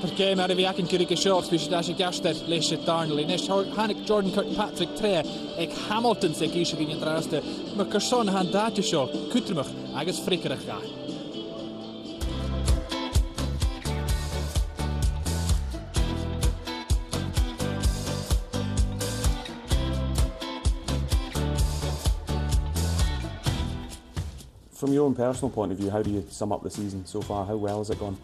perché mi arrivi anche in curica shops, vi c'è gaster lesce Darnley, nesh Hanik Jordan Kirkpatrick 3, ek Hamilton se kiesje gin intraste, maar Kerson han daadje show, kutrumig, agus frikkerig ga. From your own personal point of view, how do you sum up the season so far? How well has it gone?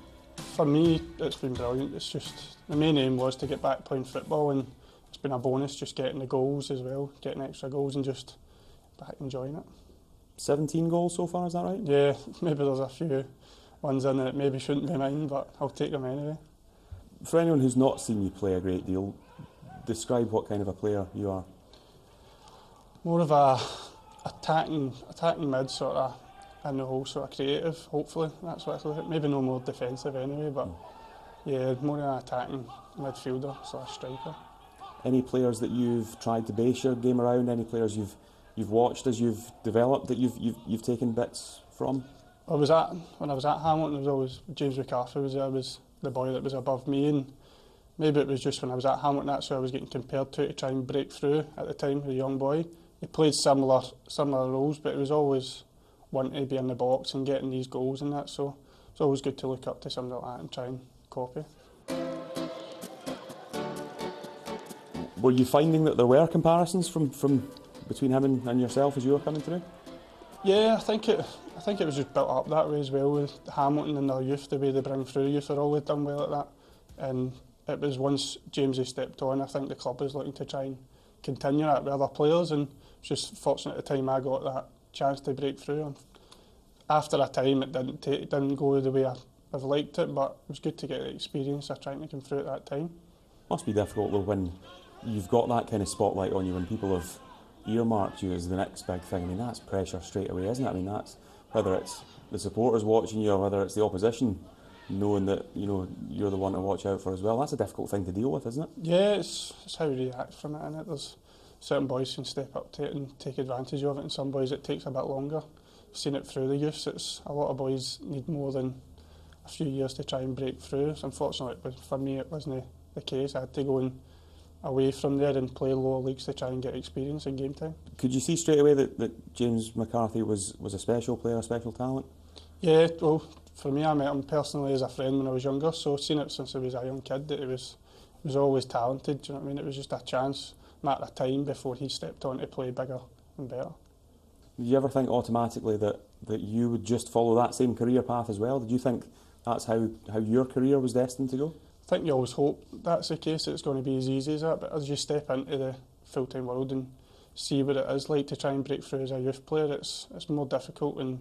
For me, it's been brilliant. It's just, the main aim was to get back playing football, and it's been a bonus just getting the goals as well, getting extra goals and just back enjoying it. 17 goals so far, is that right? Yeah, maybe there's a few ones in that maybe shouldn't be mine, but I'll take them anyway. For anyone who's not seen you play a great deal, describe what kind of a player you are. More of a attacking mid sort of, and the whole sort of creative, hopefully. That's what I look at. Maybe no more defensive anyway, but yeah, more an attacking midfielder, sort of striker. Any players that you've tried to base your game around? Any players you've watched as you've developed that you've taken bits from? When I was at Hamilton, it was always James McCarthy was there, was the boy that was above me, and maybe it was just when I was at Hamilton that's who I was getting compared to try and break through at the time, the young boy. He played similar roles, but it was always wanting to be in the box and getting these goals and that, so it's always good to look up to somebody like that and try and copy. Were you finding that there were comparisons from between him and yourself as you were coming through? Yeah, I think it was just built up that way as well with Hamilton and their youth, the way they bring through youth are always done well at that, and it was once Jamesy stepped on, I think the club was looking to try and continue that with other players, and it's just fortunate at the time I got that chance to break through. And after a time it didn't go the way I've liked it, but it was good to get the experience of trying to come through at that time. Must be difficult though when you've got that kind of spotlight on you, when people have earmarked you as the next big thing. I mean, that's pressure straight away, isn't it? I mean, that's whether it's the supporters watching you or whether it's the opposition knowing that you're the one to watch out for as well. That's a difficult thing to deal with, isn't it? Yeah, it's how you react from it, innit? There's certain boys can step up to it and take advantage of it, and some boys it takes a bit longer. I've seen it through the youths. It's a lot of boys need more than a few years to try and break through. So unfortunately, for me, it wasn't the case. I had to go away from there and play lower leagues to try and get experience in game time. Could you see straight away that James McCarthy was a special player, a special talent? Yeah, well, for me, I met him personally as a friend when I was younger, so I've seen it since I was a young kid that he was always talented. Do you know what I mean? It was just a chance, matter of time before he stepped on to play bigger and better. Did you ever think automatically that you would just follow that same career path as well? Did you think that's how your career was destined to go? I think you always hope that's the case, it's going to be as easy as that, but as you step into the full-time world and see what it is like to try and break through as a youth player, it's more difficult, and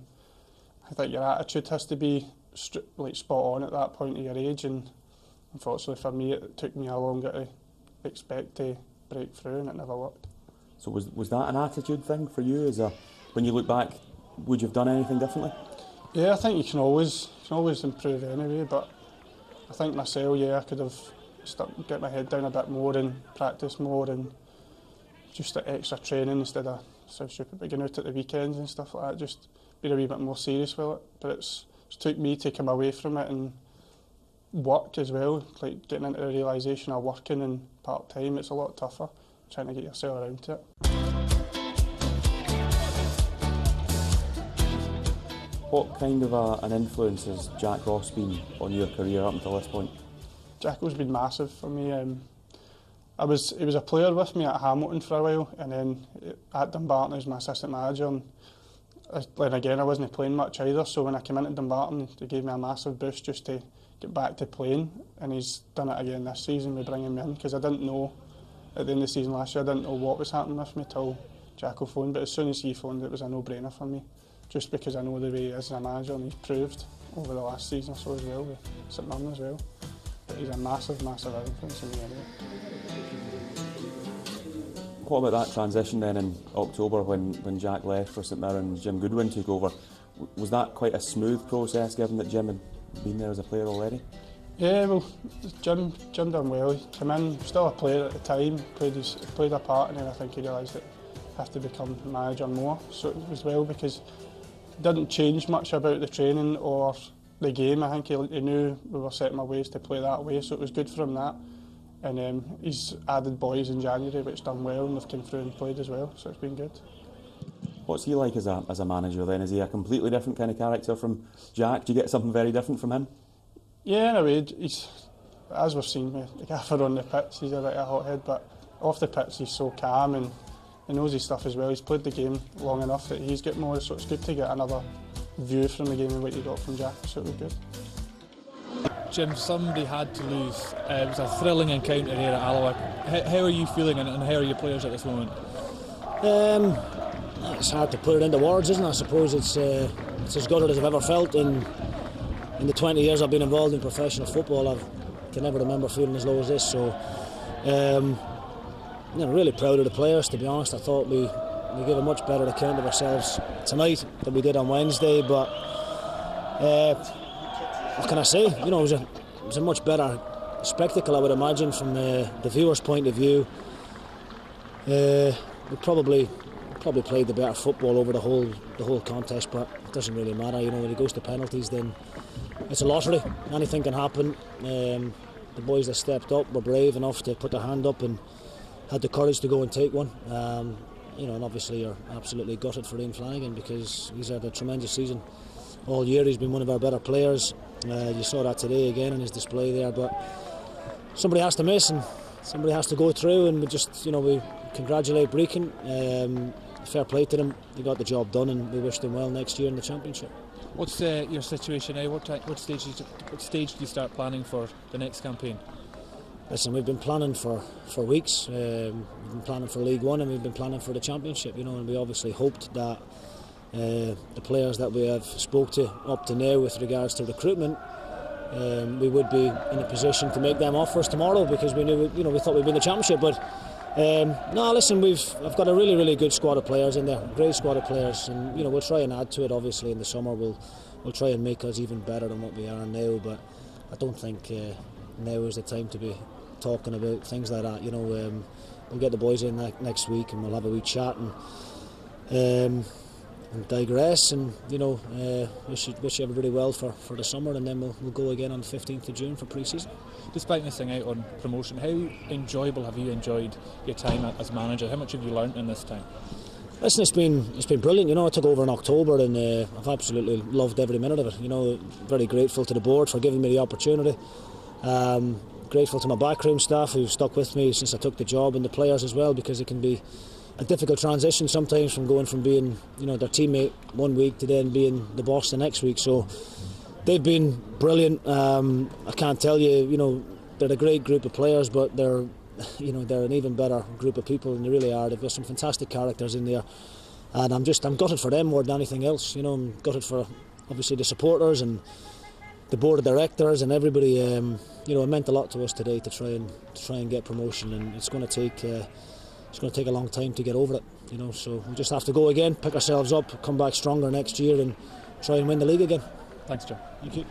I think your attitude has to be spot on at that point of your age, and unfortunately for me it took me a longer to expect to break through, and it never worked. So was that an attitude thing for you? When you look back, would you have done anything differently? Yeah, I think you can always improve anyway, but I think myself, I could have get my head down a bit more and practice more and just the extra training instead of so stupid, but getting out at the weekends and stuff like that, just being a wee bit more serious with it. But it's took me to come away from it and work as well, like getting into the realisation of working and part-time, it's a lot tougher trying to get yourself around to it. What kind of an influence has Jack Ross been on your career up until this point? Jacko's been massive for me. He was a player with me at Hamilton for a while, and then at Dumbarton as my assistant manager. And again, I wasn't playing much either, so when I came into Dumbarton, they gave me a massive boost just to get back to playing. And he's done it again this season with bringing me in, because I didn't know at the end of the season last year, I didn't know what was happening with me till Jacko phoned. But as soon as he phoned, it was a no-brainer for me, just because I know the way he is as a manager, and he's proved over the last season or so as well, with St Mirren as well. But he's a massive influence on me anyway. What about that transition then in October when Jack left for St Mirren and Jim Goodwin took over? Was that quite a smooth process given that Jim had been there as a player already? Yeah, well, Jim done well. He came in, still a player at the time, played a part, and then I think he realised that he had to become manager more. So it was well, because it didn't change much about the training or the game. I think he knew we were setting our ways to play that way, so it was good for him that. And he's added boys in January which done well and they've come through and played as well, so it's been good. What's he like as a manager then? Is he a completely different kind of character from Jack? Do you get something very different from him? Yeah, in a way. He's, as we've seen, the gaffer on the pitch, he's a bit of a hothead, but off the pitch he's so calm and he knows his stuff as well. He's played the game long enough that he's got more, so it's good to get another view from the game and what you got from Jack, so it was good. Jim, somebody had to lose. It was a thrilling encounter here at Alloa. How are you feeling and how are your players at this moment? It's hard to put it into words, isn't it? I suppose it's as good as I've ever felt in the 20 years I've been involved in professional football. I can never remember feeling as low as this. So, really proud of the players. To be honest, I thought we gave a much better account of ourselves tonight than we did on Wednesday. But what can I say? It was a much better spectacle, I would imagine, from the viewer's point of view. We probably played the better football over the whole contest, but it doesn't really matter. When it goes to penalties, then it's a lottery. Anything can happen. The boys that stepped up were brave enough to put their hand up and had the courage to go and take one. And obviously you're absolutely gutted for Ian Flanagan because he's had a tremendous season all year. He's been one of our better players. You saw that today again in his display there, but somebody has to miss and somebody has to go through, and we congratulate Brechin. Fair play to them. They got the job done and we wish them well next year in the Championship. What's your situation now? What stage do you start planning for the next campaign? Listen, we've been planning for weeks. We've been planning for League One and we've been planning for the Championship, and we obviously hoped that the players that we have spoke to up to now with regards to recruitment, we would be in a position to make them offers tomorrow because we knew, we thought we'd win the Championship. But listen, I've got a really, really good squad of players in there, great squad of players, and we'll try and add to it. Obviously, in the summer, we'll try and make us even better than what we are now. But I don't think now is the time to be talking about things like that. We'll get the boys in next week and we'll have a wee chat and digress, and wish everybody well for the summer, and then we'll go again on the 15th of June for pre-season. Despite missing out on promotion, how enjoyable have you enjoyed your time as manager? How much have you learnt in this time? Listen, it's been brilliant. I took over in October and I've absolutely loved every minute of it. Very grateful to the board for giving me the opportunity. Grateful to my backroom staff who've stuck with me since I took the job, and the players as well, because it can be a difficult transition sometimes from going from being their teammate one week to then being the boss the next week. So they've been brilliant. I can't tell you, they're a great group of players, but they're an even better group of people, and they really are. They've got some fantastic characters in there, and I'm gutted for them more than anything else. I'm gutted for obviously the supporters and the board of directors and everybody. It meant a lot to us today to try and get promotion, and it's going to take a long time to get over it. So we just have to go again, pick ourselves up, come back stronger next year, and try and win the league again. Thanks, John. Thank you.